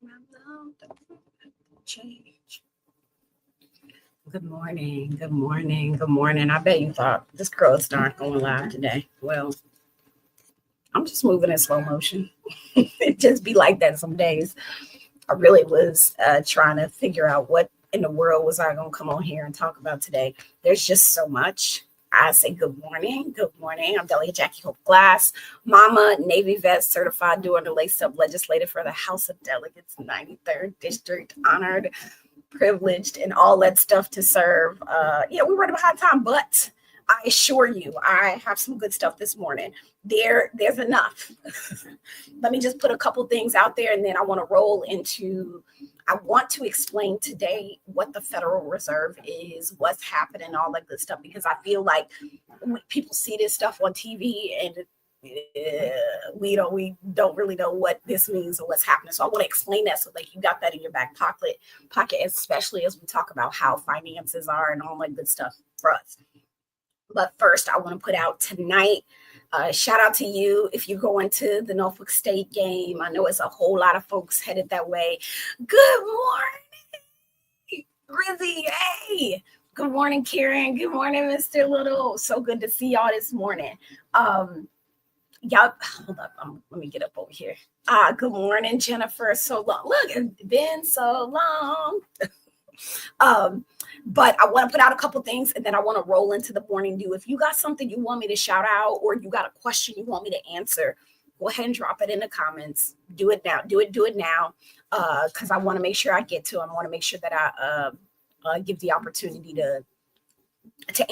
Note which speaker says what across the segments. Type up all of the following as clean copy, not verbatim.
Speaker 1: My love don't change. Good morning. Good morning. Good morning. I bet you thought this girl's not going live today. Well, I'm just moving in slow motion. It just be like that some days. I really was trying to figure out what in the world was I going to come on here and talk about today. There's just so much. I say good morning. Good morning. I'm Delegate Jackie Hope Glass, Mama, Navy vet, certified doing the lace up legislator for the House of Delegates, 93rd District, honored, privileged, and all that stuff to serve. We're running behind time, but I assure you, I have some good stuff this morning. There's enough. Let me just put a couple things out there, and then I want to roll into. I want to explain today what the Federal Reserve is, what's happening, all that good stuff, because I feel like people see this stuff on TV and we don't really know what this means or what's happening. So I want to explain that so like you got that in your back pocket, especially as we talk about how finances are and all that good stuff for us. But first, I want to put out tonight. Shout out to you if you're going to the Norfolk State game. I know it's a whole lot of folks headed that way. Good morning, Rizzy. Hey, good morning, Karen. Good morning, Mr. Little. So good to see y'all this morning. Y'all, hold up. Let me get up over here. Good morning, Jennifer. So long. Look, it's been so long. But I want to put out a couple things and then I want to roll into the morning dew. If you got something you want me to shout out or you got a question you want me to answer, go ahead and drop it in the comments. Do it now. Do it now. Because I want to make sure I get to them. I want to make sure that I give the opportunity to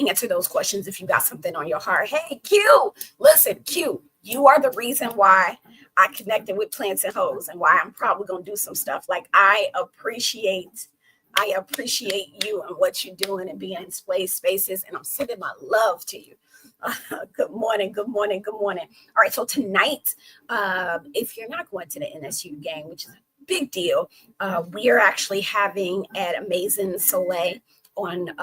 Speaker 1: answer those questions if you got something on your heart. Hey, Q, listen, Q, you are the reason why I connected with Plants and Hoes and why I'm probably going to do some stuff. Like I appreciate you and what you're doing and being in spaces, and I'm sending my love to you. Good morning. All right, so tonight, if you're not going to the NSU game, which is a big deal, we are actually having at Amazing Soleil on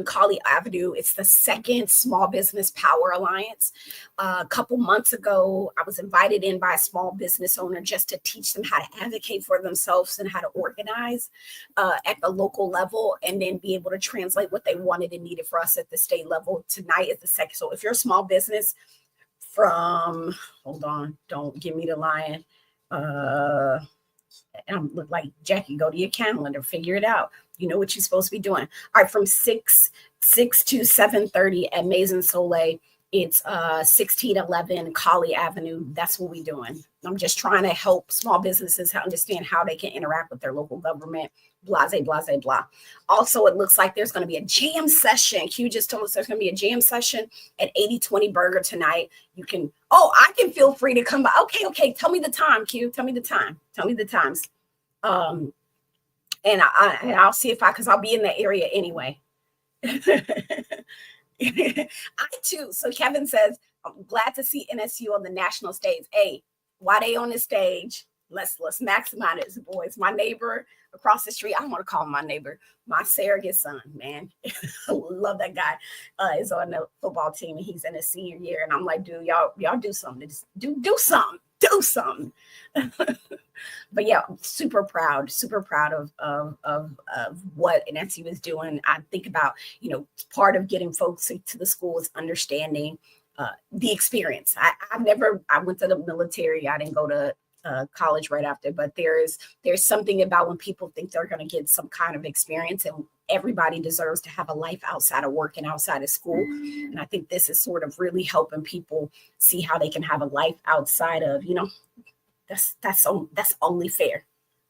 Speaker 1: Colley Avenue. It's the second Small Business Power Alliance. A couple months ago, I was invited in by a small business owner just to teach them how to advocate for themselves and how to organize at the local level and then be able to translate what they wanted and needed for us at the state level. Tonight is the second. So if you're a small business hold on, don't give me the lion. Look like Jackie, go to your calendar, figure it out. You know what you're supposed to be doing. All right, from 6 to 7:30 at Maison Soleil. It's 1611 Colley Avenue. That's what we're doing. I'm just trying to help small businesses understand how they can interact with their local government, blah, blah, blah, blah. Also, it looks like there's going to be a jam session. Q just told us there's going to be a jam session at 8020 Burger tonight. You can, I can feel free to come by. Okay. Tell me the time, Q. Tell me the times. And I'll see if because I'll be in the area anyway. I too. So Kevin says, I'm glad to see NSU on the national stage. Hey, why they on the stage? Let's maximize it, boys. My neighbor across the street, I don't want to call him my neighbor, my surrogate son, man. Love that guy. Is on the football team and he's in his senior year. And I'm like, dude, y'all do something. Just do something. Do something. But yeah, super proud of what NSU is doing. I think about, part of getting folks to the school is understanding the experience. I went to the military. I didn't go to college right after, but there's something about when people think they're going to get some kind of experience, and everybody deserves to have a life outside of work and outside of school. And I think this is sort of really helping people see how they can have a life outside of, that's only fair.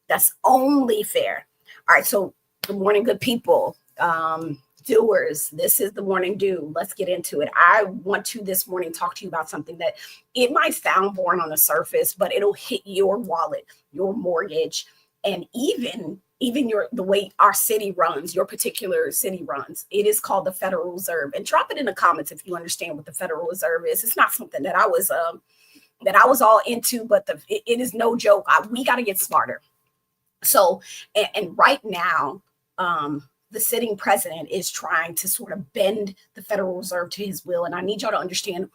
Speaker 1: That's only fair. All right. So good morning, good people. Doers, this is the morning dew. Let's get into it. I want to this morning talk to you about something that it might sound boring on the surface, but it'll hit your wallet, your mortgage, and even the way our city runs, your particular city runs. It is called the Federal Reserve. And drop it in the comments if you understand what the Federal Reserve is. It's not something that I was all into, but it is no joke. We got to get smarter. So, and right now, the sitting president is trying to sort of bend the Federal Reserve to his will. And I need y'all to understand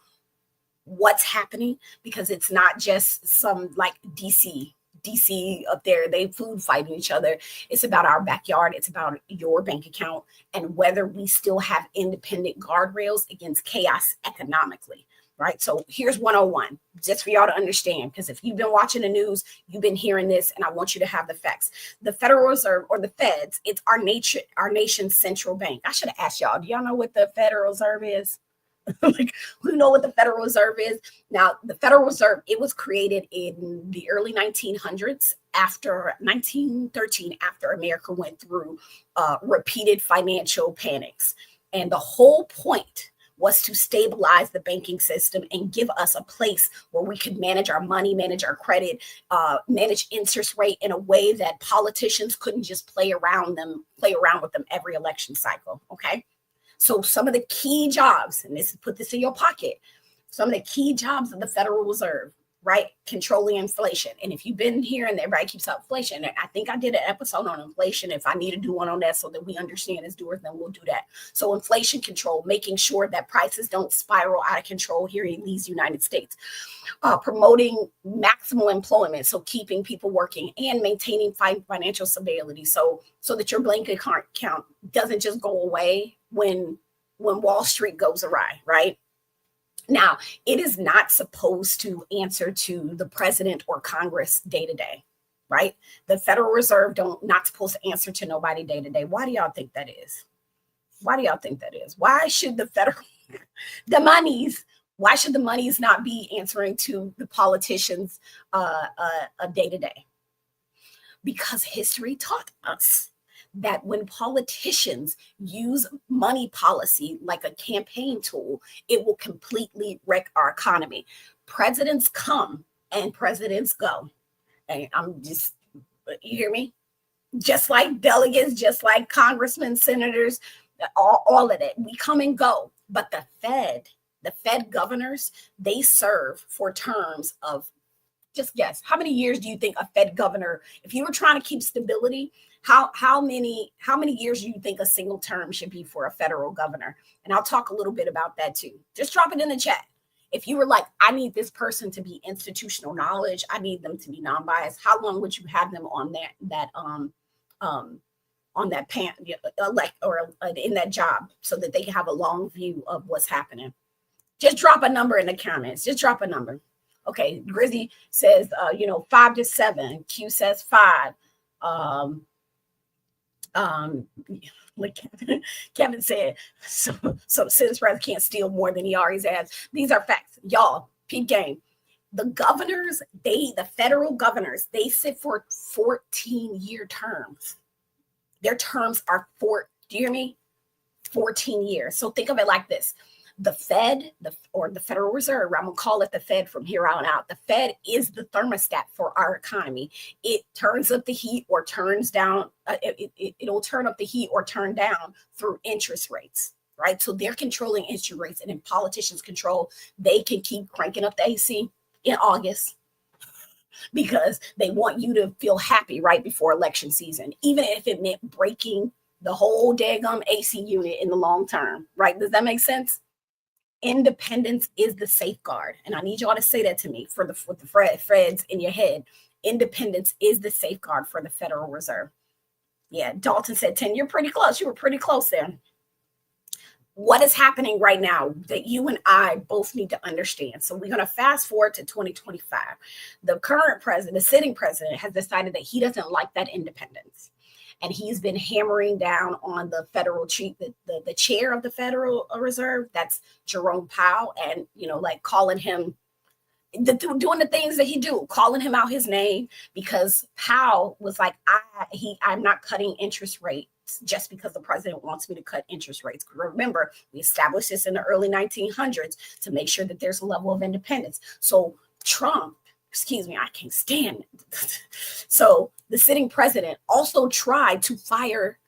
Speaker 1: what's happening, because it's not just some like DC DC up there, they food fighting each other. It's about our backyard. It's about your bank account and whether we still have independent guardrails against chaos economically, right? So here's 101, just for y'all to understand, because if you've been watching the news, you've been hearing this, and I want you to have the facts. The Federal Reserve, or the Feds, it's our nation's central bank. I should have asked y'all, do y'all know what the Federal Reserve is? Like, who know what the Federal Reserve is? Now, the Federal Reserve, it was created in the early 1900s after 1913, after America went through repeated financial panics. And the whole point was to stabilize the banking system and give us a place where we could manage our money, manage our credit, manage interest rate in a way that politicians couldn't just play around with them every election cycle. Okay. So some of the key jobs, and put this in your pocket, some of the key jobs of the Federal Reserve, right? Controlling inflation. And if you've been here and everybody keeps up inflation, and I think I did an episode on inflation. If I need to do one on that so that we understand as doers, then we'll do that. So inflation control, making sure that prices don't spiral out of control here in these United States. Promoting maximal employment, so keeping people working, and maintaining financial stability, so that your bank account doesn't just go away when Wall Street goes awry, right? Now, it is not supposed to answer to the president or Congress day to day, right? The Federal Reserve not supposed to answer to nobody day to day. Why do y'all think that is? Why should why should the monies not be answering to the politicians day to day? Because history taught us that when politicians use money policy like a campaign tool, it will completely wreck our economy. Presidents come and presidents go. And you hear me? Just like delegates, just like congressmen, senators, all of that. We come and go. But the Fed governors, they serve for terms of, just guess, how many years do you think a Fed governor, if you were trying to keep stability, how many years do you think a single term should be for a federal governor? And I'll talk a little bit about that too. Just drop it in the chat. If you were like, I need this person to be institutional knowledge, I need them to be non-biased, how long would you have them on that pan, or in that job, so that they can have a long view of what's happening? Just drop a number in the comments. Just drop a number. Okay, Grizzy says 5 to 7. Q says 5. Like Kevin said, so the citizens rather can't steal more than he already has. These are facts, y'all. Peep game. The governors, the federal governors, they sit for 14-year terms. Their terms are do you hear me? 14 years. So think of it like this. The Fed, or the Federal Reserve, I'm going to call it the Fed from here on out. The Fed is the thermostat for our economy. It turns up the heat or turns down. It'll turn up the heat or turn down through interest rates, right? So they're controlling interest rates, and then politicians control. They can keep cranking up the AC in August because they want you to feel happy right before election season, even if it meant breaking the whole daggum AC unit in the long term, right? Does that make sense? Independence is the safeguard. And I need y'all to say that to me for the Freds in your head. Independence is the safeguard for the Federal Reserve. Yeah, Dalton said 10. You're pretty close. You were pretty close there. What is happening right now that you and I both need to understand? So we're going to fast forward to 2025. The current president, the sitting president, has decided that he doesn't like that independence. And he's been hammering down on the federal chief, the chair of the Federal Reserve, that's Jerome Powell, and calling him, doing the things that he do, calling him out his name, because Powell was like, I'm not cutting interest rates just because the president wants me to cut interest rates. Remember, we established this in the early 1900s to make sure that there's a level of independence. So I can't stand it. So the sitting president also tried to fire,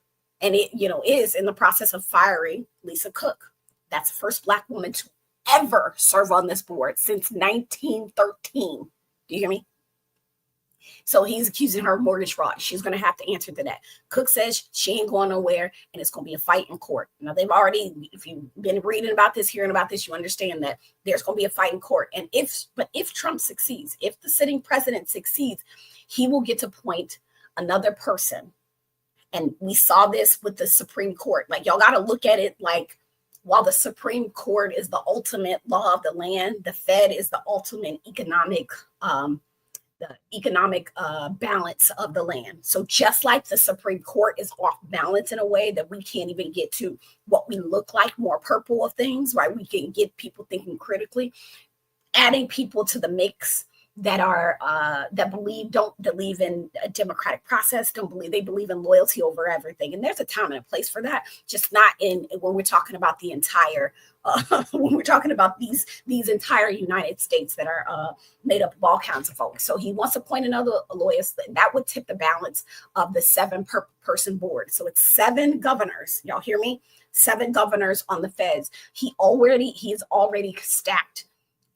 Speaker 1: and is in the process of firing Lisa Cook. That's the first Black woman to ever serve on this board since 1913. Do you hear me? So he's accusing her of mortgage fraud. She's going to have to answer to that. Cook says she ain't going nowhere, and it's going to be a fight in court. Now, they've already, if you've been reading about this, hearing about this, you understand that there's going to be a fight in court. And if Trump succeeds, if the sitting president succeeds, he will get to appoint another person. And we saw this with the Supreme Court. Like, y'all got to look at it like, while the Supreme Court is the ultimate law of the land, the Fed is the ultimate economic balance of the land. So just like the Supreme Court is off balance in a way that we can't even get to what we look like, more purple of things, right? We can get people thinking critically, adding people to the mix that are don't believe in a democratic process, they believe in loyalty over everything. And there's a time and a place for that, just not when we're talking about the entire when we're talking about these entire United States that are made up of all kinds of folks. So he wants to appoint another lawyer that would tip the balance of the 7-person board. So it's 7 governors. Y'all hear me? 7 governors on the feds. He's already stacked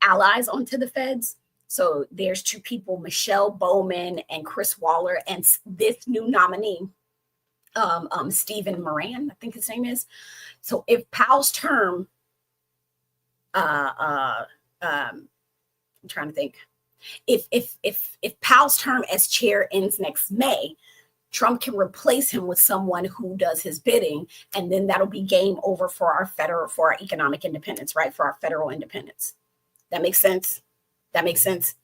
Speaker 1: allies onto the feds. So there's 2 people, Michelle Bowman and Chris Waller, and this new nominee, Stephen Moran, I think his name is. So if Powell's term, I'm trying to think, if Powell's term as chair ends next May, Trump can replace him with someone who does his bidding, and then that'll be game over for our economic independence, right? For our federal independence. That makes sense. That makes sense.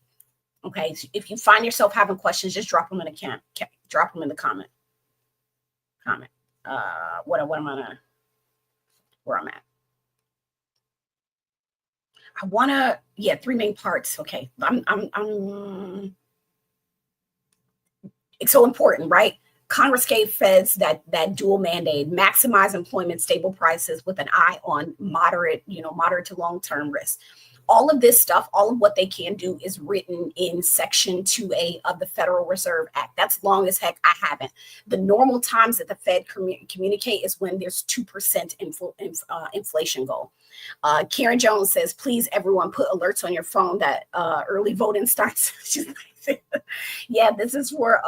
Speaker 1: Okay. So if you find yourself having questions, just drop them in the drop them in the comment. Where I'm at. I want to, 3 main parts. Okay. It's so important, right? Congress gave feds that dual mandate, maximize employment, stable prices with an eye on moderate to long-term risk. All of this stuff, all of what they can do is written in Section 2A of the Federal Reserve Act. That's long as heck. I haven't. The normal times that the Fed communicate is when there's 2% inflation goal. Karen Jones says, please, everyone, put alerts on your phone that early voting starts. She's like, yeah, this is for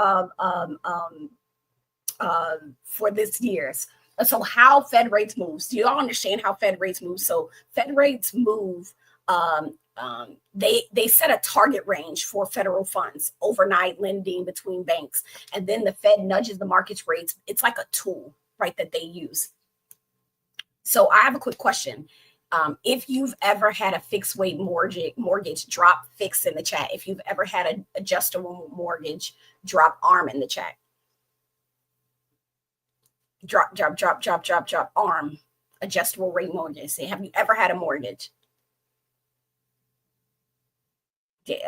Speaker 1: this year's. So how Fed rates moves. Do you all understand how Fed rates move? So Fed rates move. They set a target range for federal funds, overnight lending between banks, and then the Fed nudges the market's rates. It's like a tool, right, that they use. So I have a quick question. If you've ever had a fixed rate mortgage, drop fix in the chat. If you've ever had an adjustable mortgage, drop ARM in the chat. Drop ARM, adjustable rate mortgage. Say, have you ever had a mortgage?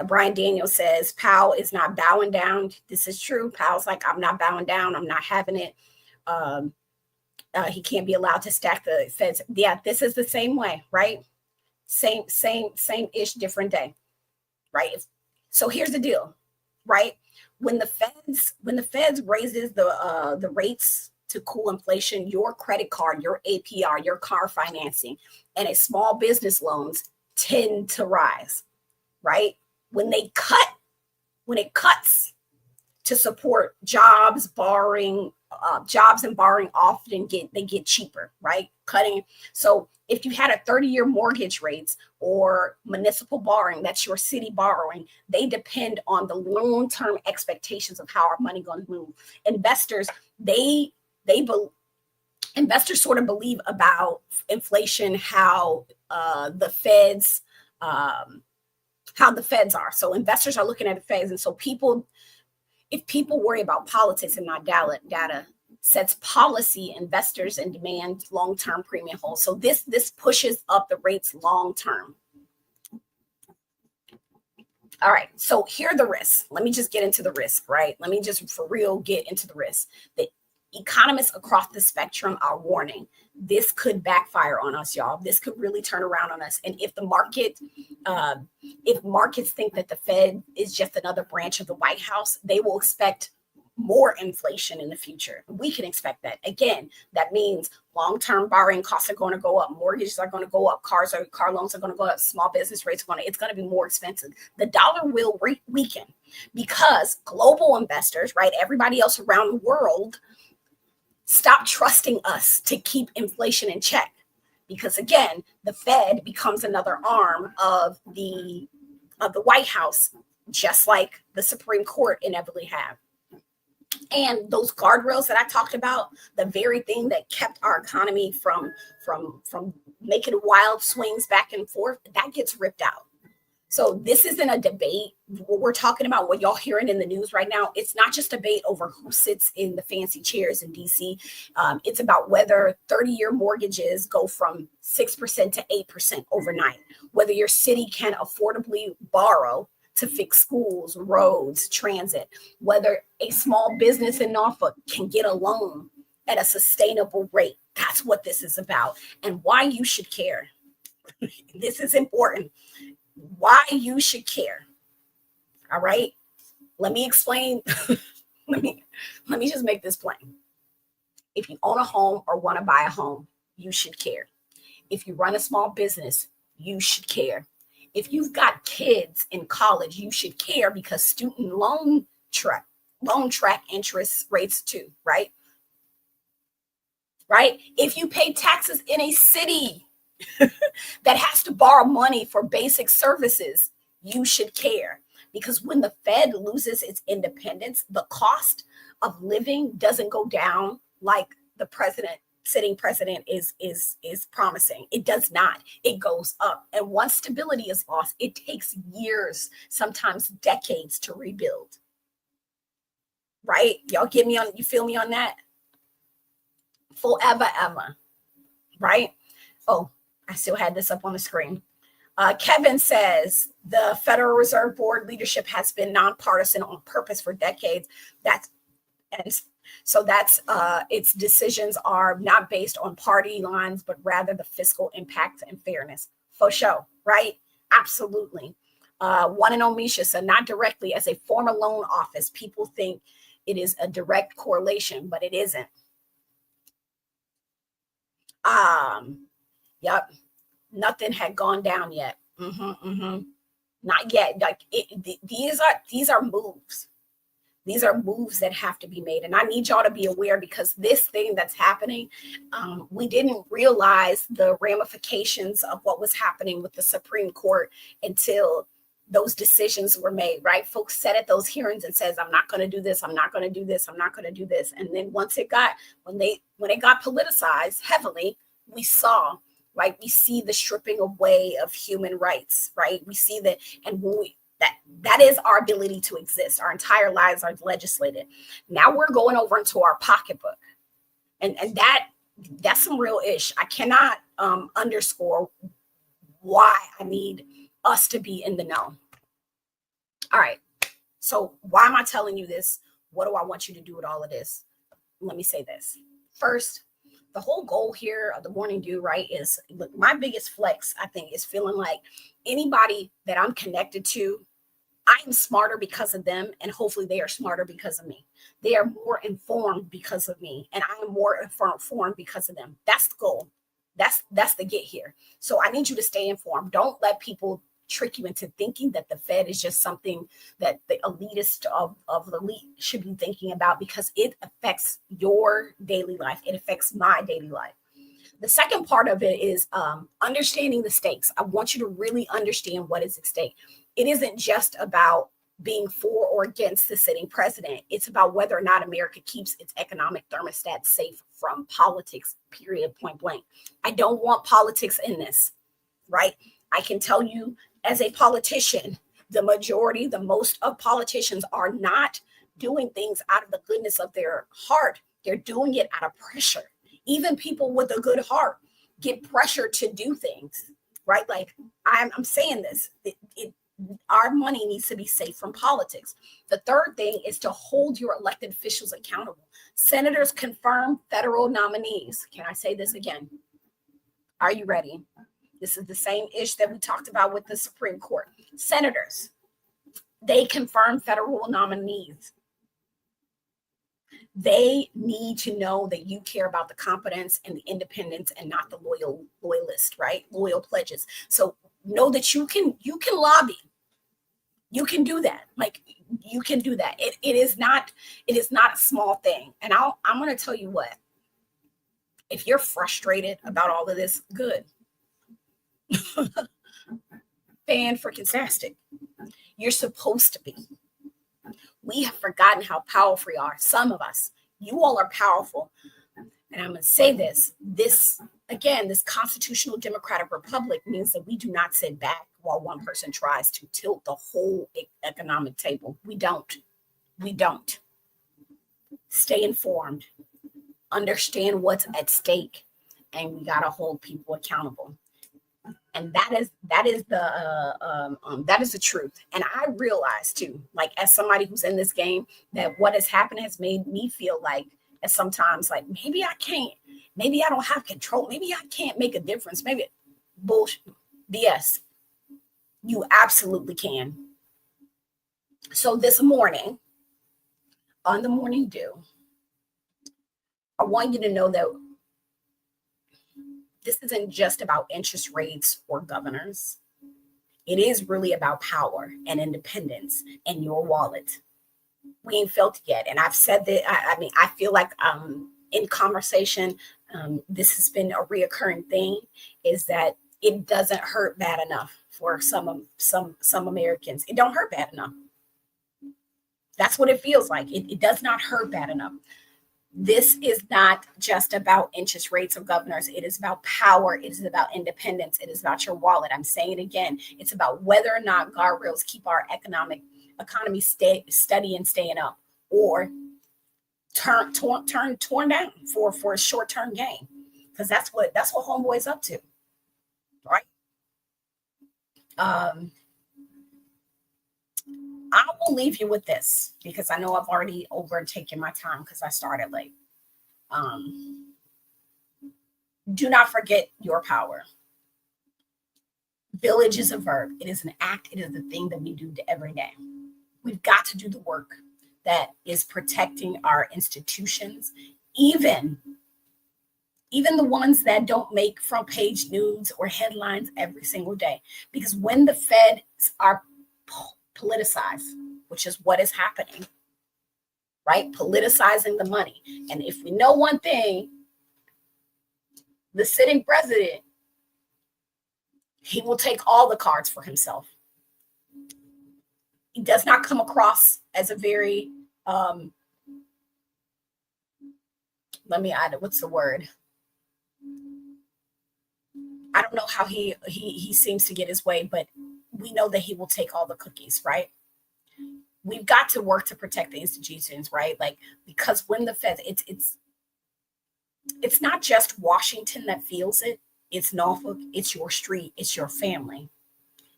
Speaker 1: Brian Daniel says, Powell is not bowing down. This is true. Powell's like, I'm not bowing down. I'm not having it. He can't be allowed to stack the feds. Yeah, this is the same way, right? Same-ish, different day, right? So here's the deal, right? When the Feds raises the rates to cool inflation, your credit card, your APR, your car financing, and a small business loans tend to rise, right? When it cuts to support jobs, jobs and borrowing often get cheaper, right? Cutting. So if you had a 30-year mortgage rates or municipal borrowing, that's your city borrowing, they depend on the long-term expectations of how our money going to move. Investors, investors sort of believe about inflation, how the Feds are. So investors are looking at the Feds. And so if people worry about politics and not data sets policy, investors and demand long-term premium holds. So this pushes up the rates long-term. All right. So here are the risks. Let me just get into the risk, right? Let me just for real get into the risk. The economists across the spectrum are warning this could backfire on us, y'all. This could really turn around on us. And if markets think that the Fed is just another branch of the White House, they will expect more inflation in the future. We can expect that. Again, that means long-term borrowing costs are going to go up, mortgages are going to go up, car loans are going to go up, small business rates it's going to be more expensive. The dollar will weaken because global investors, right, everybody else around the world, stop trusting us to keep inflation in check. Because again, the Fed becomes another arm of the White House, just like the Supreme Court inevitably have. And those guardrails that I talked about, the very thing that kept our economy from making wild swings back and forth, that gets ripped out. So this isn't a debate. What we're talking about, what y'all hearing in the news right now, it's not just a debate over who sits in the fancy chairs in DC. It's about whether 30-year mortgages go from 6% to 8% overnight, whether your city can affordably borrow to fix schools, roads, transit, whether a small business in Norfolk can get a loan at a sustainable rate. That's what this is about, and why you should care. This is important. Why you should care. All right. Let me explain. let me just make this plain. If you own a home or want to buy a home, you should care. If you run a small business, you should care. If you've got kids in college, you should care, because student loan track interest rates too, right? Right? If you pay taxes in a city that has to borrow money for basic services, you should care. Because when the Fed loses its independence, the cost of living doesn't go down like the sitting president is promising. It does not. It goes up. And once stability is lost, it takes years, sometimes decades, to rebuild. Right? Y'all get me on, you feel me on that? Forever, ever. Right? Oh, I still had this up on the screen. Kevin says the Federal Reserve Board leadership has been nonpartisan on purpose for decades. Its decisions are not based on party lines, but rather the fiscal impact and fairness. For sure, right? Absolutely. One in Omisha said, not directly. As a former loan office, people think it is a direct correlation, but it isn't. Yep. Nothing had gone down yet. Not yet. These are moves. These are moves that have to be made. And I need y'all to be aware, because this thing that's happening, we didn't realize the ramifications of what was happening with the Supreme Court until those decisions were made, right? Folks sat at those hearings and says, I'm not going to do this. I'm not going to do this. I'm not going to do this. And then when it got politicized heavily, we saw, right? We see the stripping away of human rights, right? We see that. And when that is our ability to exist. Our entire lives are legislated. Now we're going over into our pocketbook. And that's some real ish. I cannot underscore why I need us to be in the know. All right. So why am I telling you this? What do I want you to do with all of this? Let me say this. First, the whole goal here of the Morning Dew, right, is, look, my biggest flex, I think, is feeling like anybody that I'm connected to, I'm smarter because of them, and hopefully they are smarter because of me. They are more informed because of me, and I am more informed because of them. That's the goal. That's the get here. So I need you to stay informed. Don't let people trick you into thinking that the Fed is just something that the elitist of the elite should be thinking about, because it affects your daily life. It affects my daily life. The second part of it is understanding the stakes. I want you to really understand what is at stake. It isn't just about being for or against the sitting president. It's about whether or not America keeps its economic thermostat safe from politics, period, point blank. I don't want politics in this, right? I can tell you, as a politician, most of politicians are not doing things out of the goodness of their heart. They're doing it out of pressure. Even people with a good heart get pressure to do things, right? Like I'm saying this, our money needs to be safe from politics. The third thing is to hold your elected officials accountable. Senators confirm federal nominees. Can I say this again? Are you ready? This is the same issue that we talked about with the Supreme Court. Senators, they confirm federal nominees. They need to know that you care about the competence and the independence and not the loyalist, right? Loyal pledges. So know that you can lobby. You can do that. Like you can do that. It is not a small thing. And I'm gonna tell you what, if you're frustrated about all of this, good. Fan freaking tastic. You're supposed to be. We have forgotten how powerful we are. Some of us, you all are powerful. And I'm going to say this again, this constitutional democratic republic means that we do not sit back while one person tries to tilt the whole economic table. We don't. We don't. Stay informed, understand what's at stake, and we got to hold people accountable. And that is the truth. And I realize too, like as somebody who's in this game, that what has happened has made me feel like, at sometimes, like maybe I can't, maybe I don't have control, maybe I can't make a difference, maybe bullshit, BS. You absolutely can. So this morning, on the morning dew, I want you to know that this isn't just about interest rates or governors. It is really about power and independence and your wallet. We ain't felt it yet. And I've said that, I mean, I feel like in conversation, this has been a reoccurring thing, is that it doesn't hurt bad enough for some Americans. It don't hurt bad enough. That's what it feels like. It does not hurt bad enough. This is not just about interest rates or governors. It is about power. It is about independence. It is about your wallet. I'm saying it again. It's about whether or not guardrails keep our economy steady and staying up, or torn down for a short-term gain. Because that's what homeboy's up to, right? I will leave you with this, because I know I've already overtaken my time because I started late. Do not forget your power. Village is a verb. It is an act. It is the thing that we do every day. We've got to do the work that is protecting our institutions, even the ones that don't make front page news or headlines every single day. Because when the feds are politicized, which is what is happening, right? Politicizing the money. And if we know one thing, the sitting president, he will take all the cards for himself. He does not come across as a very, what's the word? I don't know how he seems to get his way, but we know that he will take all the cookies, right? We've got to work to protect the institutions, right? Like, because when the feds, it's not just Washington that feels it. It's Norfolk, it's your street, it's your family.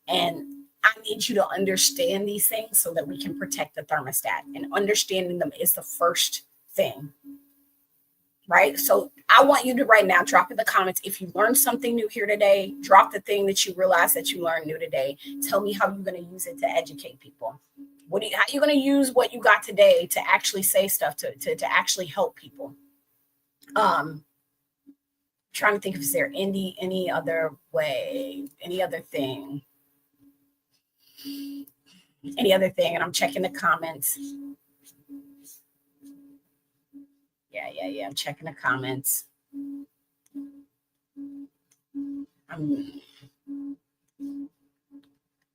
Speaker 1: And I need you to understand these things so that we can protect the thermostat. And understanding them is the first thing, right? So I want you to right now drop in the comments if you learned something new here today. Drop the thing that you realized that you learned new today. Tell me how you're going to use it to educate people. How are you going to use what you got today to actually say stuff to actually help people? Trying to think if there any other way, any other thing, and I'm checking the comments. Yeah, I'm checking the comments.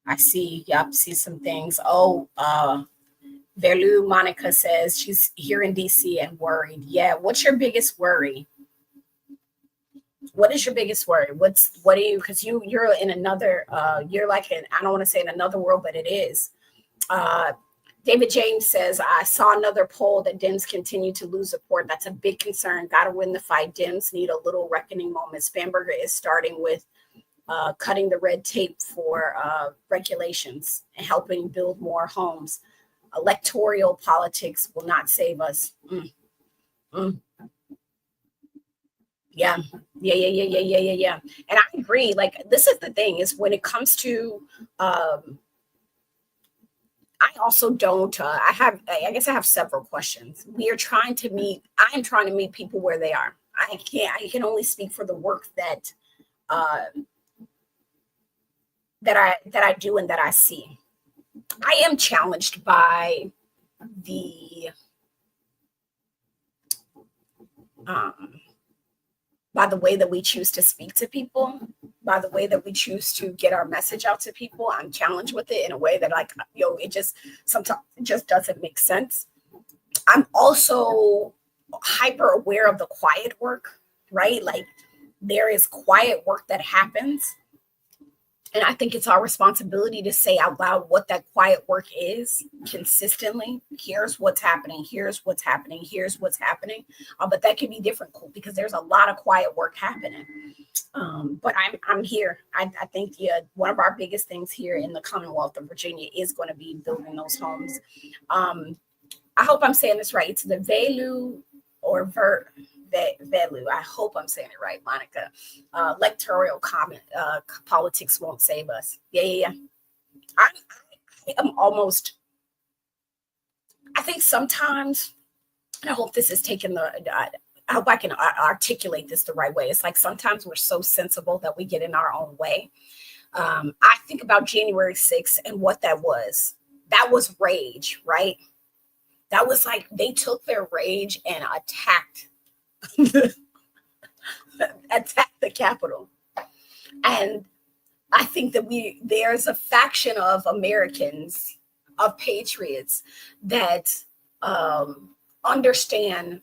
Speaker 1: I see some things. Verlu Monica says she's here in DC and worried. Yeah, what's your biggest worry? What is your biggest worry? What are you, because you're in another, you're like in, I don't want to say in another world, but it is. David James says, I saw another poll that Dems continue to lose support. That's a big concern. Got to win the fight. Dems need a little reckoning moment. Spamberger is starting with cutting the red tape for regulations and helping build more homes. Electoral politics will not save us. Yeah. And I agree. Like, this is the thing, is when it comes to I also don't. I guess I have several questions. I am trying to meet people where they are. I can only speak for the work uh, that I do and that I see. I am challenged the um, by the way that we choose to speak to people, by the way that we choose to get our message out to people. I'm challenged with it in a way that, like, it just sometimes it just doesn't make sense. I'm also hyper aware of the quiet work, right? Like, there is quiet work that happens. And I think it's our responsibility to say out loud what that quiet work is consistently. Here's what's happening. Here's what's happening. Here's what's happening. But that can be different because there's a lot of quiet work happening. But I'm here. I think one of our biggest things here in the Commonwealth of Virginia is going to be building those homes. I hope I'm saying this right. It's the Velu or Velu. I hope I'm saying it right, Monica. Electoral politics won't save us. Yeah. I am almost. I think sometimes, and I hope this is taken I hope I can articulate this the right way. It's like sometimes we're so sensible that we get in our own way. I think about January 6th and what that was. That was rage, right? That was like they took their rage and attacked the Capitol. And I think that there's a faction of Americans, of patriots, that understand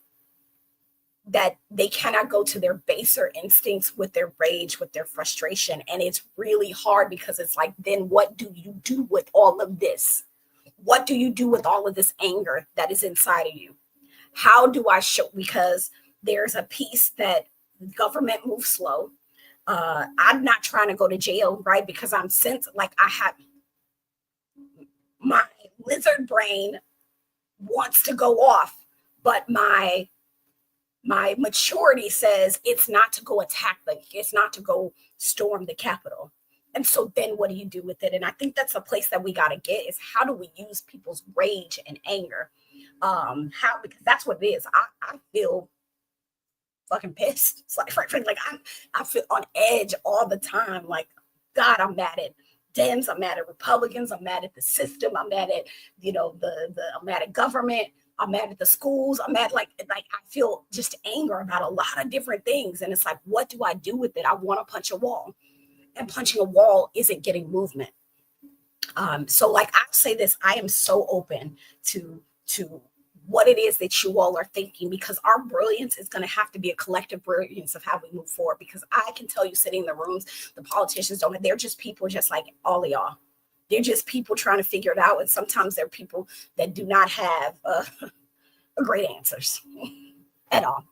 Speaker 1: that they cannot go to their baser instincts with their rage, with their frustration. And it's really hard because it's like, then what do you do with all of this? What do you do with all of this anger that is inside of you? How do I show? Because there's a piece that government moves slow. I'm not trying to go to jail, right? Because I have my lizard brain wants to go off, but my maturity says it's not to go it's not to go storm the Capitol. And so then what do you do with it? And I think that's a place that we got to get is how do we use people's rage and anger? Because that's what it is. I feel fucking pissed. It's like I feel on edge all the time. Like, God, I'm mad at Dems, I'm mad at Republicans, I'm mad at the system, I'm mad at I'm mad at government, I'm mad at the schools, I'm mad like I feel just anger about a lot of different things. And it's like, what do I do with it? I want to punch a wall. And punching a wall isn't getting movement. So like I'll say this, I am so open to what it is that you all are thinking, because our brilliance is going to have to be a collective brilliance of how we move forward. Because I can tell you, sitting in the rooms, the politicians they're just people just like all of y'all. They're just people trying to figure it out. And sometimes they're people that do not have great answers at all.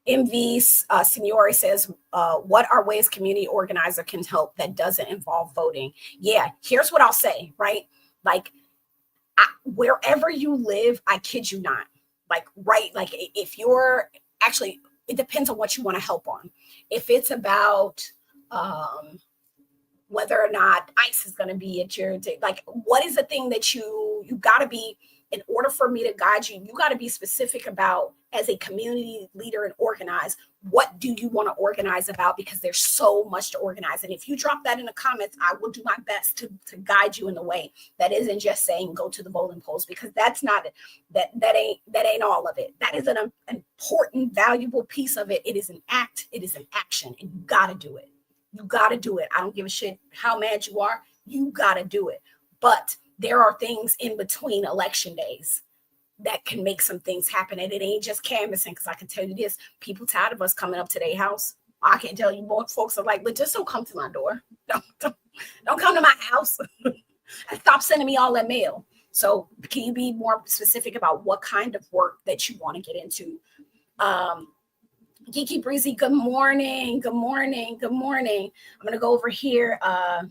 Speaker 1: MV Signore says, what are ways community organizer can help that doesn't involve voting? Yeah, here's what I'll say, right? Like, wherever you live, I kid you not. Like, right, like if you're actually, it depends on what you want to help on. If it's about whether or not ICE is going to be at your, like, what is the thing that you got to be, in order for me to guide you, you got to be specific about, as a community leader and organize, what do you want to organize about? Because there's so much to organize. And if you drop that in the comments, I will do my best to guide you in the way that isn't just saying go to the bowling polls, because that's not it. That ain't all of it. That is an important, valuable piece of it. It is an act. It is an action, and you got to do it. You got to do it. I don't give a shit how mad you are. You got to do it. But there are things in between election days that can make some things happen. And it ain't just canvassing, because I can tell you this, people tired of us coming up to their house. I can tell you more folks are like, but just don't come to my door. Don't come to my house. And stop sending me all that mail. So can you be more specific about what kind of work that you want to get into? Geeky Breezy, good morning. Good morning. Good morning. I'm going to go over here. I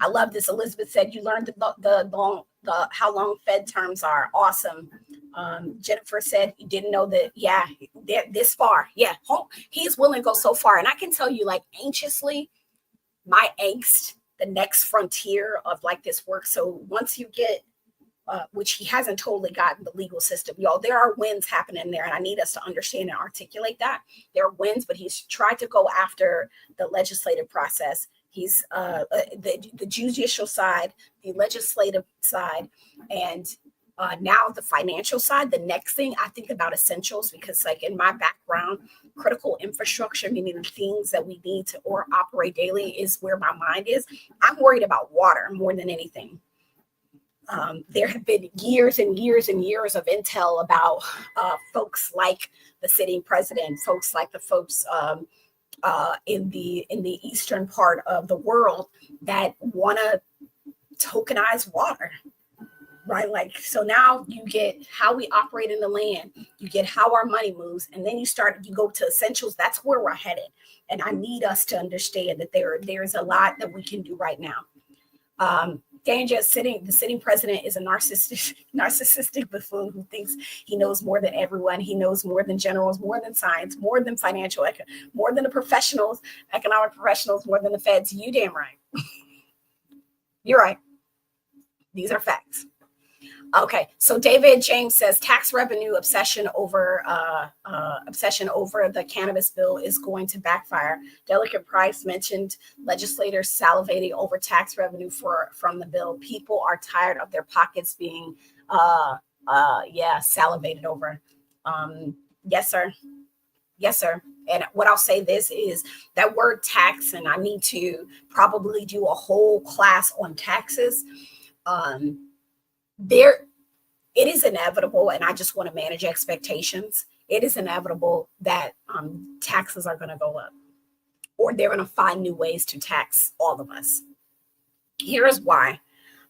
Speaker 1: love this. Elizabeth said you learned the how long Fed terms are. Awesome. Jennifer said you didn't know that. Yeah, they're this far. Yeah, he's willing to go so far. And I can tell you, like, anxiously, my angst the next frontier of like this work. So once you get which he hasn't totally gotten the legal system. Y'all, there are wins happening there, and I need us to understand and articulate that. There are wins, but he's tried to go after the legislative process. He's the judicial side, the legislative side, and now the financial side. The next thing I think about essentials, because like in my background, critical infrastructure, meaning the things that we need to or operate daily, is where my mind is. I'm worried about water more than anything. There have been years and years and years of intel about folks like the sitting president, folks like the folks in the eastern part of the world that want to tokenize water, right? Like, so now you get how we operate in the land, you get how our money moves, and then you go to essentials. That's where we're headed, and I need us to understand that there's a lot that we can do right now. Danger, the sitting president is a narcissistic buffoon who thinks he knows more than everyone. He knows more than generals, more than science, more than financial, more than the professionals, economic professionals, more than the feds. You damn right. You're right. These are facts. Okay, so David James says tax revenue obsession over the cannabis bill is going to backfire. Delicate Price mentioned legislators salivating over tax revenue from the bill. People are tired of their pockets being salivated over. Yes, sir. Yes, sir. And what I'll say this is that word tax, and I need to probably do a whole class on taxes. It is inevitable, and I just want to manage expectations. It is inevitable that taxes are going to go up, or they're going to find new ways to tax all of us. Here is why.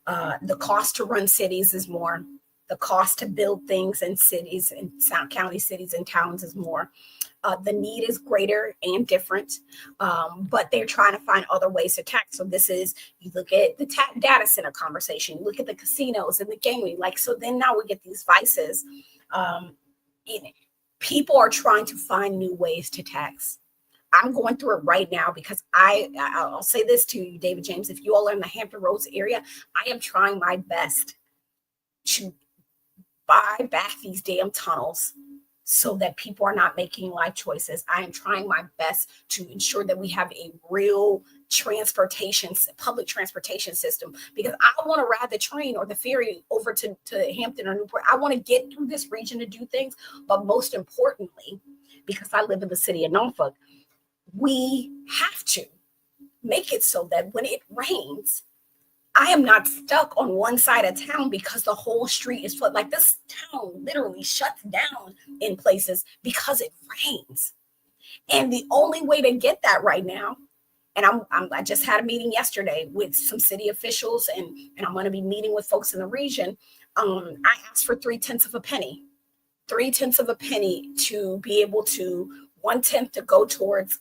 Speaker 1: The cost to run cities is more. The cost to build things in cities and county cities and towns is more. The need is greater and different, but they're trying to find other ways to tax. So this is, you look at the data center conversation, you look at the casinos and the gaming, like, so then now we get these vices. People are trying to find new ways to tax. I'm going through it right now because I'll say this to you, David James, if you all are in the Hampton Roads area, I am trying my best to buy back these damn tunnels so that people are not making life choices. I am trying my best to ensure that we have a real public transportation system, because I want to ride the train or the ferry over to Hampton or Newport. I want to get through this region to do things. But most importantly, because I live in the city of Norfolk, we have to make it so that when it rains, I am not stuck on one side of town because the whole street is flooded. Like, this town literally shuts down in places because it rains. And the only way to get that right now, and I just had a meeting yesterday with some city officials, and I'm going to be meeting with folks in the region. I asked for 3/10 of a penny, 3/10 of a penny to be able to 1/10 to go towards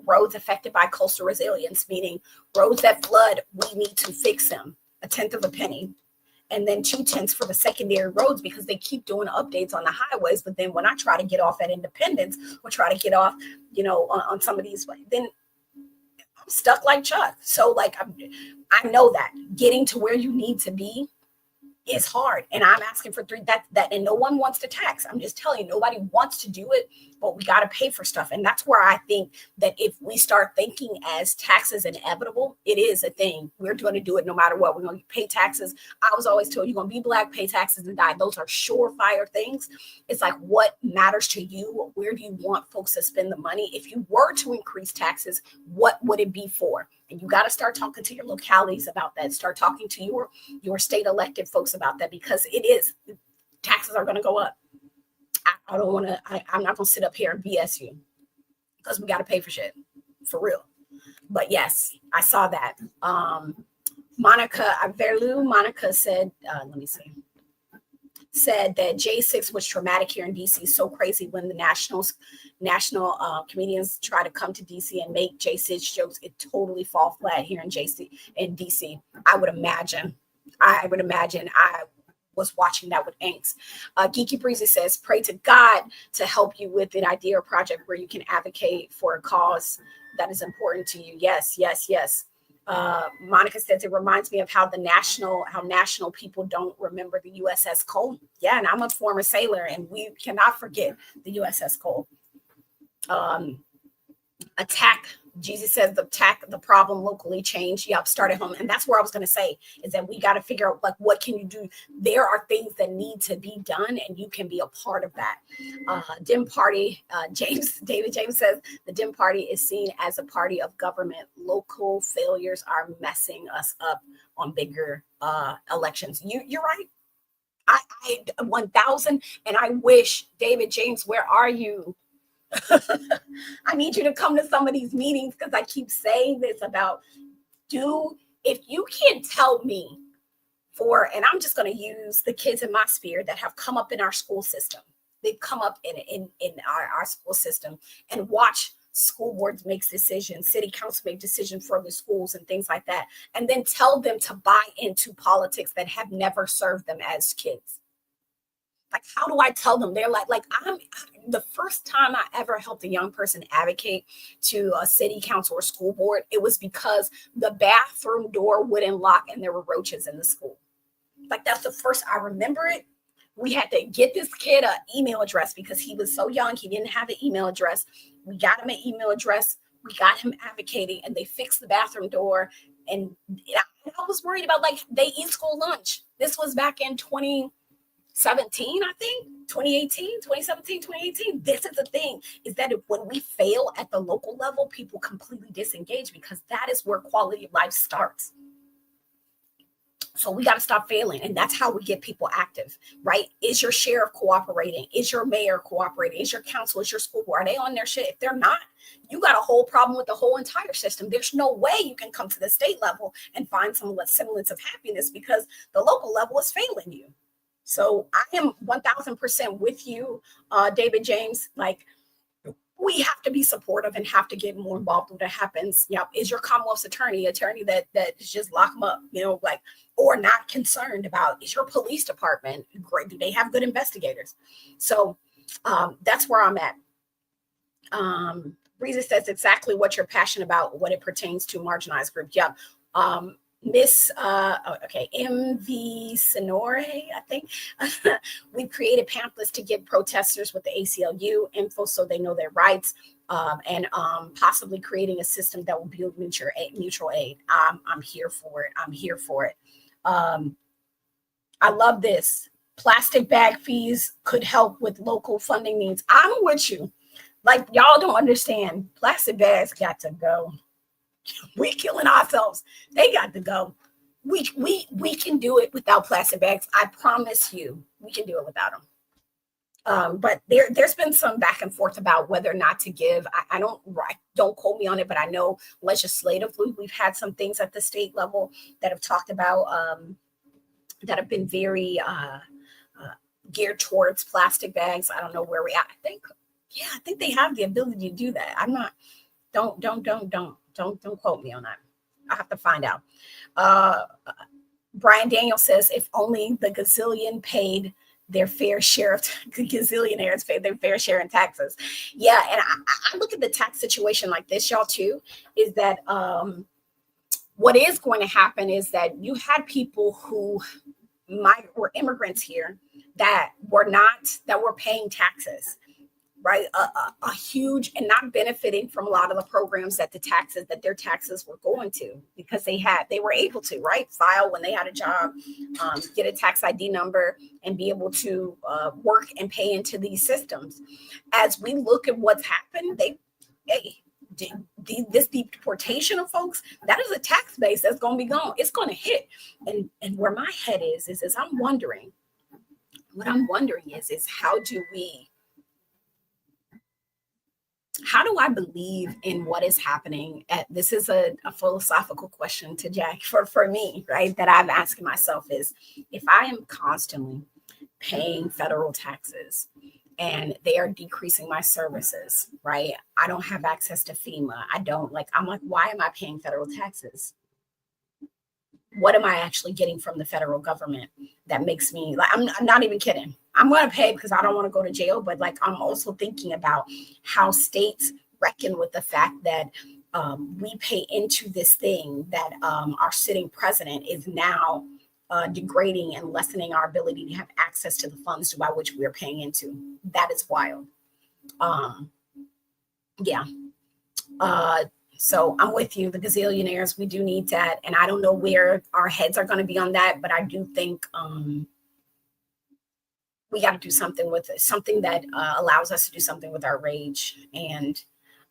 Speaker 1: roads affected by coastal resilience, meaning roads that flood, we need to fix them, 1/10 of a penny. And then 2/10 for the secondary roads, because they keep doing updates on the highways. But then when I try to get off at Independence or try to get off, on some of these, then I'm stuck like Chuck. So like, I know that getting to where you need to be is hard, and I'm asking for that, and no one wants to tax. I'm just telling you, nobody wants to do it, but we got to pay for stuff. And that's where I think that if we start thinking as taxes inevitable, it is a thing. We're going to do it no matter what. We're going to pay taxes. I was always told, you're going to be black, pay taxes, and die. Those are surefire things. It's like, what matters to you? Where do you want folks to spend the money? If you were to increase taxes, what would it be for? And you got to start talking to your localities about that. Start talking to your state elected folks about that, because taxes are going to go up. I'm not going to sit up here and BS you, because we got to pay for shit, for real. But yes, I saw that. Monica said, said that J6 was traumatic here in DC. So crazy when the national comedians try to come to DC and make J6 jokes, it totally fall flat here in DC. I would imagine. I was watching that with angst. Geeky Breezy says, pray to God to help you with an idea or project where you can advocate for a cause that is important to you. Yes. Monica says it reminds me of how national people don't remember the USS Cole. Yeah, and I'm a former sailor, and we cannot forget the USS Cole. Attack. Jesus says attack the problem locally, change. Yep, start at home. And that's where I was going to say is that we got to figure out, like, what can you do? There are things that need to be done, and you can be a part of that. Dim Party, David James says the Dim Party is seen as a party of government. Local failures are messing us up on bigger elections. You're right. I 1,000, and I wish, David James, where are you? I need you to come to some of these meetings, because I keep saying this about if you can't tell me and I'm just going to use the kids in my sphere that have come up in our school system. They've come up in our school system and watch school boards make decisions, city council make decisions for the schools and things like that, and then tell them to buy into politics that have never served them as kids. Like, how do I tell them? They're like I'm the first time I ever helped a young person advocate to a city council or school board, it was because the bathroom door wouldn't lock and there were roaches in the school. Like, that's the first I remember it. We had to get this kid an email address because he was so young. He didn't have an email address. We got him an email address. We got him advocating, and they fixed the bathroom door. And I was worried about, like, they eat school lunch. This was back in 2017, I think, 2018, 2017, 2018. This is the thing, is that when we fail at the local level, people completely disengage, because that is where quality of life starts. So we got to stop failing. And that's how we get people active, right? Is your sheriff cooperating? Is your mayor cooperating? Is your council, is your school board, are they on their shit? If they're not, you got a whole problem with the whole entire system. There's no way you can come to the state level and find some semblance of happiness, because the local level is failing you. So I am 1,000% with you, David James. Like, we have to be supportive and have to get more involved when that happens. Yep. Is your Commonwealth's attorney that just lock them up, like, or not concerned about, is your police department great? Do they have good investigators? So that's where I'm at. Reza says exactly what you're passionate about when it pertains to marginalized groups. Yep. Miss MV Sonore, I think. We've created pamphlets to give protesters with the ACLU info so they know their rights, and possibly creating a system that will build mutual aid. I'm here for it. I'm here for it. I love this. Plastic bag fees could help with local funding needs. I'm with you. Like, y'all don't understand. Plastic bags got to go. We're killing ourselves. They got to go. We can do it without plastic bags. I promise you, we can do it without them. But there's been some back and forth about whether or not to give. I don't quote me on it, but I know legislatively we've had some things at the state level that have talked about that have been very geared towards plastic bags. I don't know where we at. I think they have the ability to do that. I'm not. Don't quote me on that. I have to find out. Brian Daniel says, if only the gazillion paid their fair share of gazillionaires paid their fair share in taxes. Yeah, and I look at the tax situation like this, y'all, too, is that what is going to happen is that you had people who were immigrants here that were paying taxes. Right, a huge, and not benefiting from a lot of the programs that their taxes were going to, because they were able to, right, file when they had a job, get a tax ID number, and be able to work and pay into these systems. As we look at what's happened, this deportation of folks, that is a tax base that's going to be gone. It's going to hit, and where my head is I'm wondering. What I'm wondering is how do I believe in what is happening? This is a philosophical question to Jack for me, right? That I'm asking myself is, if I am constantly paying federal taxes and they are decreasing my services, right? I don't have access to FEMA. I'm like, why am I paying federal taxes? What am I actually getting from the federal government that makes me, like, I'm not even kidding. I'm going to pay because I don't want to go to jail. But, like, I'm also thinking about how states reckon with the fact that we pay into this thing that our sitting president is now degrading and lessening our ability to have access to the funds by which we are paying into. That is wild. Yeah. So I'm with you, the gazillionaires. We do need that. And I don't know where our heads are going to be on that, but I do think we got to do something with it, something that allows us to do something with our rage. And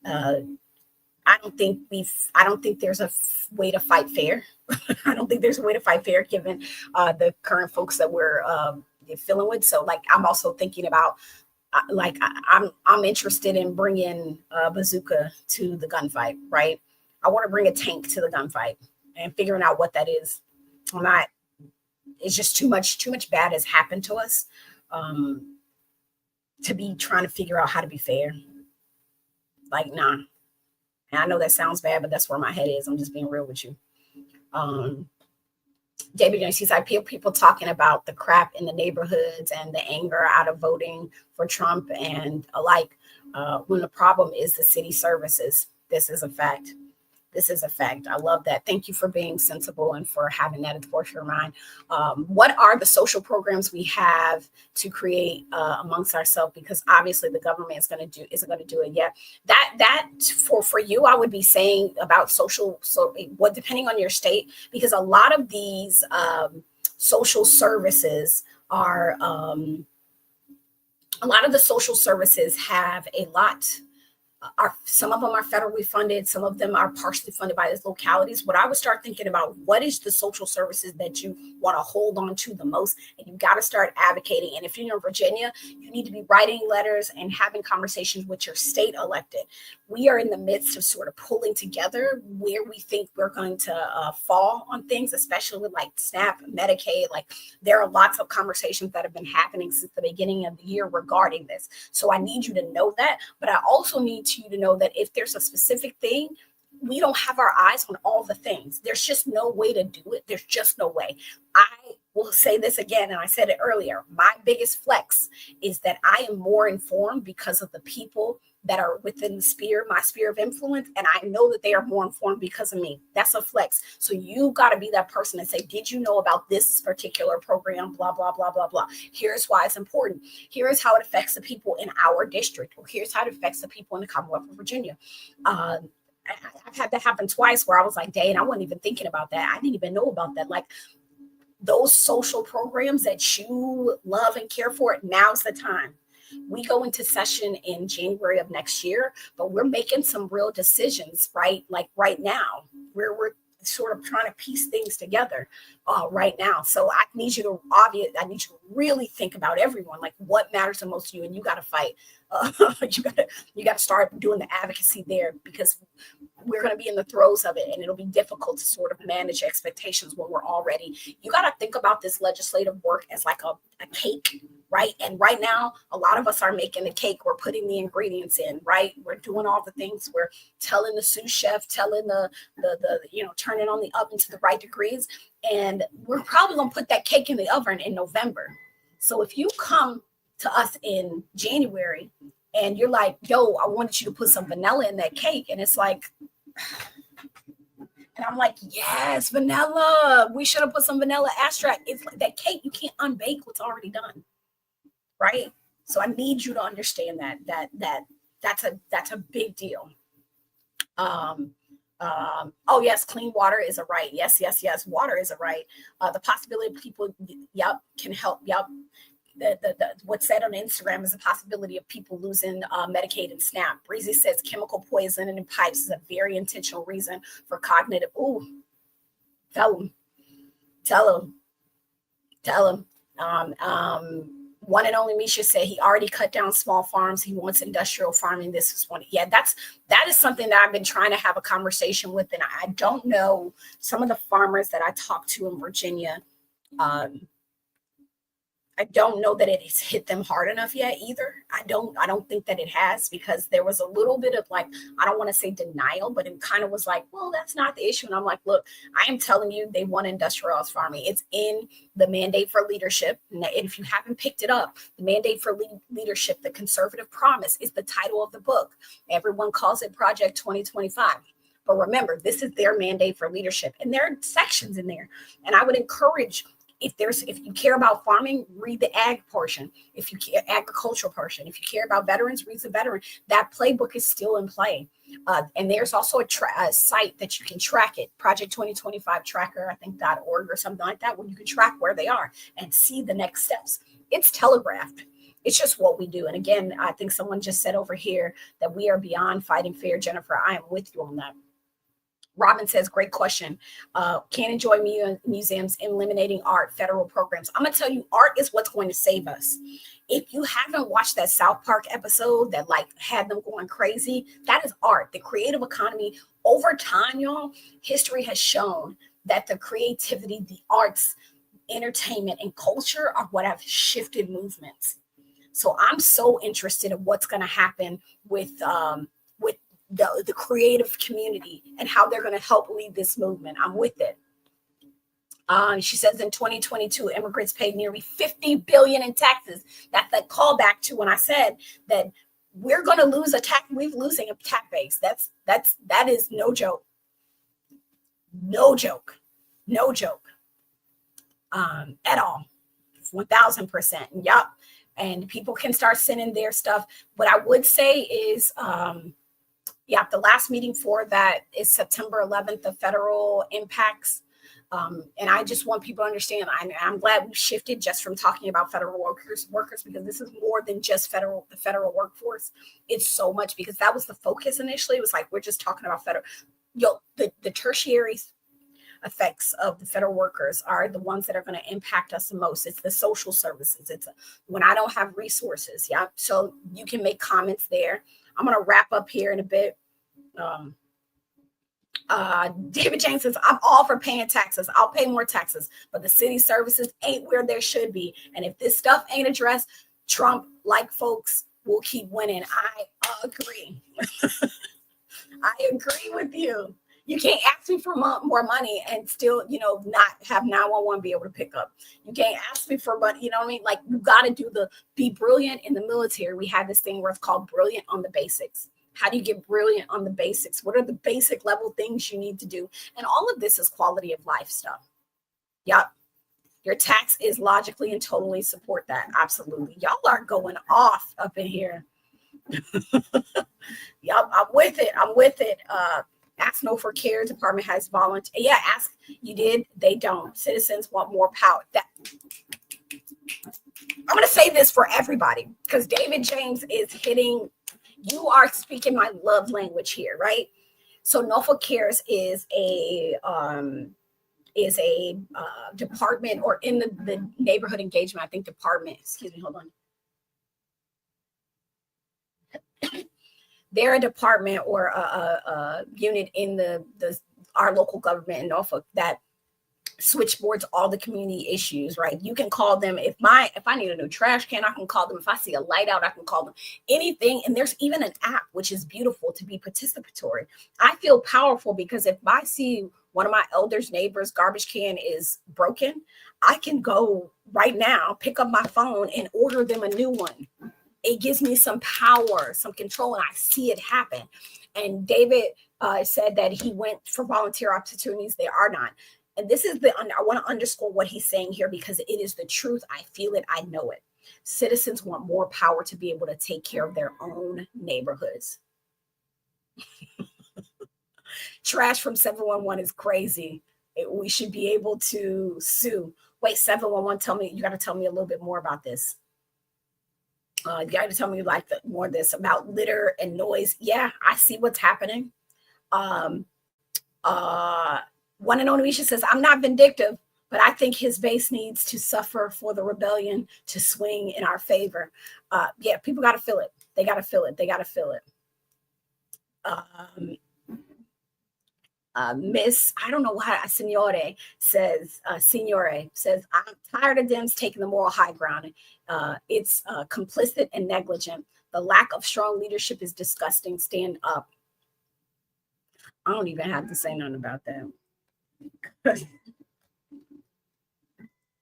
Speaker 1: I don't think there's a way to fight fair. I don't think there's a way to fight fair given the current folks that we're filling with. So like, I'm also thinking about I'm interested in bringing a bazooka to the gunfight, right? I want to bring a tank to the gunfight and figuring out what that is. It's just too much bad has happened to us to be trying to figure out how to be fair. Like, nah. And I know that sounds bad, but that's where my head is. I'm just being real with you. David Jones, he's like, people talking about the crap in the neighborhoods and the anger out of voting for Trump and alike, when the problem is the city services. This is a fact. This is a fact. I love that. Thank you for being sensible and for having that at the forefront of your mind. What are the social programs we have to create amongst ourselves? Because obviously the government isn't going to do it yet. That for you, I would be saying about social. So what, depending on your state, because a lot of these social services are a lot of the social services have a lot. Some of them are federally funded, some of them are partially funded by these localities. What I would start thinking about, what is the social services that you want to hold on to the most? And you got to start advocating. And if you're in Virginia, you need to be writing letters and having conversations with your state elected. We are in the midst of sort of pulling together where we think we're going to fall on things, especially with like SNAP, Medicaid. Like, there are lots of conversations that have been happening since the beginning of the year regarding this. So I need you to know that, but I also need you to know that if there's a specific thing, we don't have our eyes on all the things. There's just no way to do it. There's just no way. I will say this again, and I said it earlier. My biggest flex is that I am more informed because of the people that are within my sphere of influence, and I know that they are more informed because of me. That's a flex. So you got to be that person and say, did you know about this particular program? Blah, blah, blah, blah, blah. Here's why it's important. Here is how it affects the people in our district, or here's how it affects the people in the Commonwealth of Virginia. I've had that happen twice where I was like, dang, I wasn't even thinking about that. I didn't even know about that. Like, those social programs that you love and care for, now's the time. We go into session in January of next year, but we're making some real decisions, right? Like right now, we're sort of trying to piece things together right now. So I need you to really think about everyone, like what matters the most to you, and you got to fight. You got to start doing the advocacy there, because we're going to be in the throes of it, and it'll be difficult to sort of manage expectations when we're already. You got to think about this legislative work as like a cake, right? And right now, a lot of us are making the cake. We're putting the ingredients in, right? We're doing all the things. We're telling the sous chef, telling the turning on the oven to the right degrees, and we're probably going to put that cake in the oven in November. So if you come to us in January and you're like, yo, I wanted you to put some vanilla in that cake, and it's like, and I'm like, yes, vanilla. We should have put some vanilla extract. It's like that cake, you can't unbake what's already done, right? So I need you to understand that's a big deal. Oh yes, clean water is a right. Yes. Water is a right. The possibility of people, can help. The what's said on Instagram is a possibility of people losing Medicaid and SNAP. Breezy says chemical poisoning in pipes is a very intentional reason for cognitive. Ooh, tell him. One and only Misha said he already cut down small farms. He wants industrial farming. This is one. Yeah, that is something that I've been trying to have a conversation with. And I don't know, some of the farmers that I talked to in Virginia, I don't know that it has hit them hard enough yet either. I don't think that it has, because there was a little bit of like, I don't want to say denial, but it kind of was like, well, that's not the issue. And I'm like, look, I am telling you, they want industrialized farming. It's in the mandate for leadership. And if you haven't picked it up, the mandate for leadership, the conservative promise, is the title of the book. Everyone calls it Project 2025. But remember, this is their mandate for leadership, and there are sections in there. And I would encourage, if you care about farming, read the ag portion. If you care agricultural portion, if you care about veterans, read the veteran. That playbook is still in play. And there's also a site that you can track it, Project 2025 Tracker, I think .org or something like that, where you can track where they are and see the next steps. It's telegraphed. It's just what we do. And again, I think someone just said over here that we are beyond fighting fear. Jennifer, I am with you on that. Robin says, great question. Can't enjoy museums eliminating art, federal programs. I'm going to tell you, art is what's going to save us. If you haven't watched that South Park episode that like had them going crazy, that is art. The creative economy over time, y'all, history has shown that the creativity, the arts, entertainment, and culture are what have shifted movements. So I'm so interested in what's going to happen with the creative community and how they're going to help lead this movement. I'm with it. She says in 2022, immigrants paid nearly $50 billion in taxes. That's that callback to when I said that we're going to lose we're losing a tax base. That is no joke. No joke. No joke. At all. 1000%. Yup. And people can start sending their stuff. What I would say is, the last meeting for that is September 11th, the federal impacts. And I just want people to understand, I'm glad we shifted just from talking about federal workers, because this is more than just the federal workforce. It's so much, because that was the focus initially. It was like, we're just talking about the tertiary effects of the federal workers are the ones that are going to impact us the most. It's the social services. It's when I don't have resources. Yeah. So you can make comments there. I'm going to wrap up here in a bit. David James says, I'm all for paying taxes. I'll pay more taxes, but the city services ain't where there should be. And if this stuff ain't addressed, Trump-like folks will keep winning. I agree. I agree with you. You can't ask me for more money and still, not have 911 be able to pick up. You can't ask me for money. You know what I mean? Like, you got to be brilliant in the military. We have this thing where it's called brilliant on the basics. How do you get brilliant on the basics? What are the basic level things you need to do? And all of this is quality of life stuff. Yep. Your tax is logically and totally support that. Absolutely. Y'all are going off up in here. Yep. I'm with it. Ask No for Care department has volunteer. Yeah, ask. You did. They don't. Citizens want more power. I'm going to say this for everybody, because David James is hitting. You are speaking my love language here, right? So Norfolk Cares is a department, or in the neighborhood engagement, I think department. Excuse me. Hold on. They're a department or a unit in our local government in Norfolk that switchboards all the community issues, right? You can call them if I need a new trash can, I can call them. If I see a light out, I can call them. Anything. And there's even an app, which is beautiful, to be participatory. I feel powerful because if I see one of my elders' neighbors' garbage can is broken, I can go right now, pick up my phone and order them a new one. It gives me some power, some control, and I see it happen. And David said that he went for volunteer opportunities. They are not. And this is I want to underscore what he's saying here, because it is the truth. I feel it. I know it. Citizens want more power to be able to take care of their own neighborhoods. Trash from 711 is crazy. We should be able to sue. Wait, 711, you got to tell me a little bit more about this. You got to tell me more of this about litter and noise. Yeah, I see what's happening. One and only Misha says, I'm not vindictive, but I think his base needs to suffer for the rebellion to swing in our favor. People got to feel it. They got to feel it. Miss, I don't know why, Signore says, I'm tired of Dems taking the moral high ground. It's complicit and negligent. The lack of strong leadership is disgusting. Stand up. I don't even have to say nothing about that.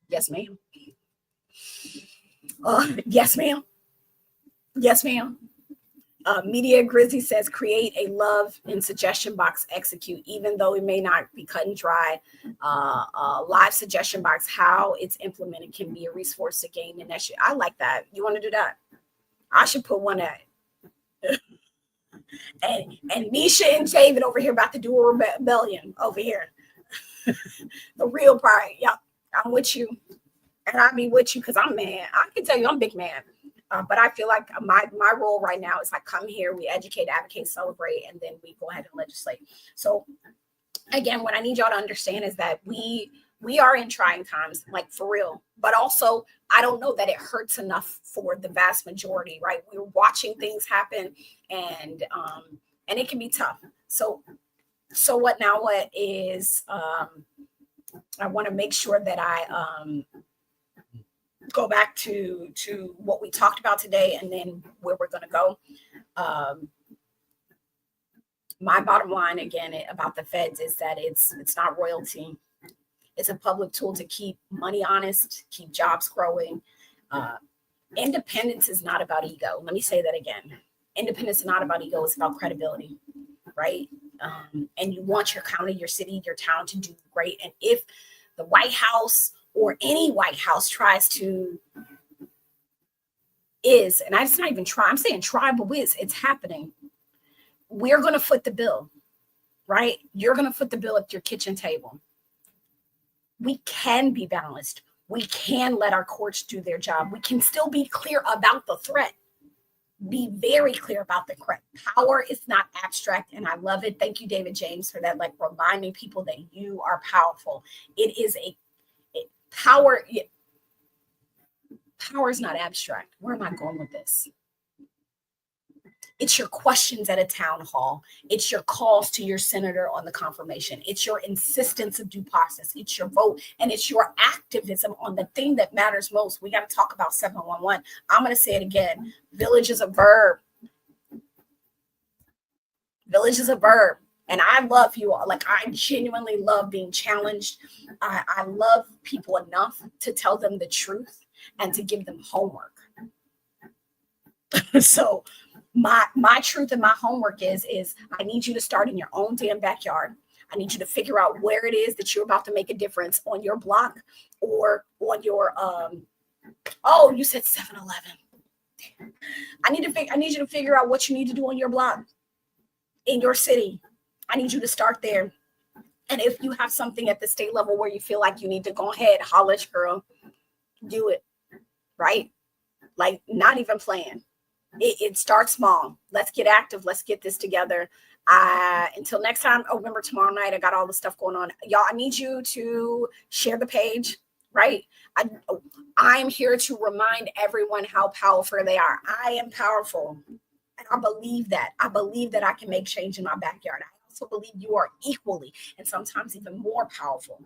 Speaker 1: Yes, ma'am. Yes, ma'am. Yes, ma'am. Media Grizzly says, create a love and suggestion box, execute, even though it may not be cut and dry. Live suggestion box, how it's implemented can be a resource to gain. And that shit, I like that. You want to do that? I should put one at. and Nisha and David over here about to do a rebellion over here. The real part. Yep, I'm with you. And I'll be with you because I'm mad. I can tell you I'm big mad. But I feel like my role right now is like come here, we educate, advocate, celebrate, and then we go ahead and legislate. So again, what I need y'all to understand is that we are in trying times, like for real. But also, I don't know that it hurts enough for the vast majority, right? We're watching things happen, and it can be tough. So what now? What is I want to make sure that I go back to what we talked about today and then where we're going to go. My bottom line again about the feds is that it's not royalty. It's a public tool to keep money honest, keep jobs growing. Independence is not about ego. Let me say that again. Independence is not about ego. It's about credibility, right? And you want your county, your city, your town to do great. And if the White House or any White House tries to and it's not even try, I'm saying try, but it's happening. We're going to foot the bill, right? You're going to foot the bill at your kitchen table. We can be balanced. We can let our courts do their job. We can still be clear about the threat. Be very clear about the threat. Power is not abstract, and I love it. Thank you, David James, for that, like reminding people that you are powerful. It is power. Power is not abstract. Where am I going with this? It's your questions at a town hall. It's your calls to your senator on the confirmation. It's your insistence of due process. It's your vote. And it's your activism on the thing that matters most. We got to talk about 711. I'm going to say it again. Village is a verb. Village is a verb. And I love you all. Like, I genuinely love being challenged. I love people enough to tell them the truth and to give them homework. So my truth and my homework is I need you to start in your own damn backyard. I need you to figure out where it is that you're about to make a difference on your block or on your you said 7-Eleven. I need you to figure out what you need to do on your block in your city. I need you to start there. And if you have something at the state level where you feel like you need to go ahead, holler at your girl, do it. Right? Like, not even playing. It starts small. Let's get active. Let's get this together. Until next time. Oh, remember tomorrow night, I got all the stuff going on. Y'all, I need you to share the page, right? I'm here to remind everyone how powerful they are. I am powerful. And I believe that. I believe that I can make change in my backyard. I also believe you are equally and sometimes even more powerful.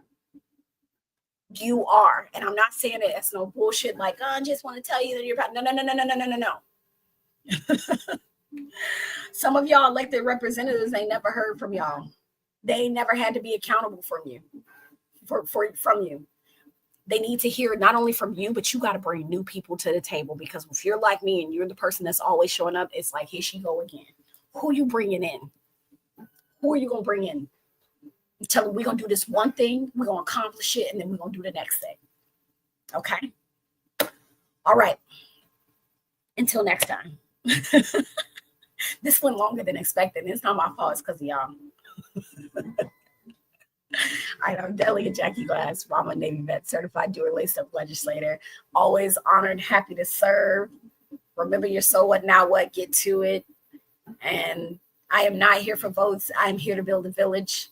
Speaker 1: You are. And I'm not saying it as no bullshit like, oh, I just want to tell you that you're about. No. Some of y'all elected representatives, they never heard from y'all. They never had to be accountable from you. From you. They need to hear it not only from you, but you got to bring new people to the table, because if you're like me and you're the person that's always showing up, it's like, here she go again. Who you bringing in? Who are you going to bring in? Tell them we're going to do this one thing, we're going to accomplish it, and then we're going to do the next thing. Okay? All right. Until next time. This went longer than expected. It's not my fault. It's because of y'all. I'm Delegate Jackie Glass, former Navy vet, certified doer, laced-up legislator. Always honored, happy to serve. Remember your so what, now what, get to it. And I am not here for votes. I'm here to build a village.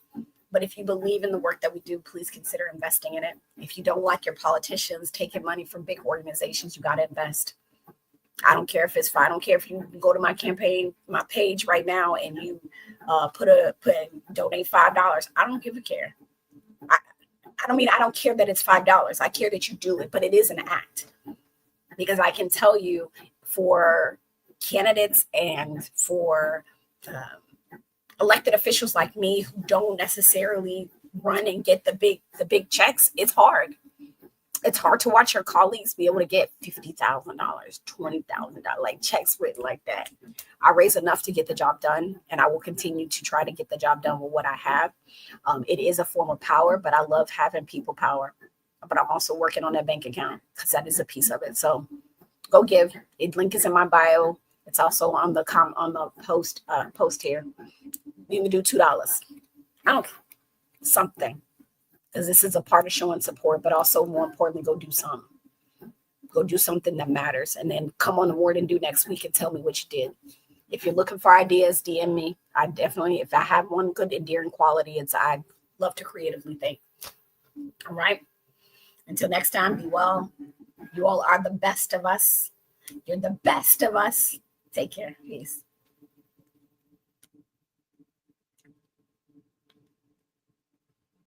Speaker 1: But if you believe in the work that we do, please consider investing in it. If you don't like your politicians taking money from big organizations, you got to invest. I don't care if it's fine. I don't care if you go to my campaign, my page right now, and you donate $5. I don't give a care. I don't care that it's $5. I care that you do it, but it is an act. Because I can tell you, for candidates and for elected officials like me who don't necessarily run and get the big checks, it's hard. It's hard to watch your colleagues be able to get $50,000, $20,000, like checks written like that. I raise enough to get the job done, and I will continue to try to get the job done with what I have. It is a form of power, but I love having people power. But I'm also working on that bank account because that is a piece of it. So go give. The link is in my bio. It's also on the post here. You can do $2. I don't something. Because this is a part of showing support, but also more importantly, go do something. Go do something that matters, and then come on the Word and Do next week and tell me what you did. If you're looking for ideas, DM me. I definitely, if I have one good endearing quality, it's I love to creatively think. All right. Until next time, be well. You all are the best of us. You're the best of us. Take care. Peace.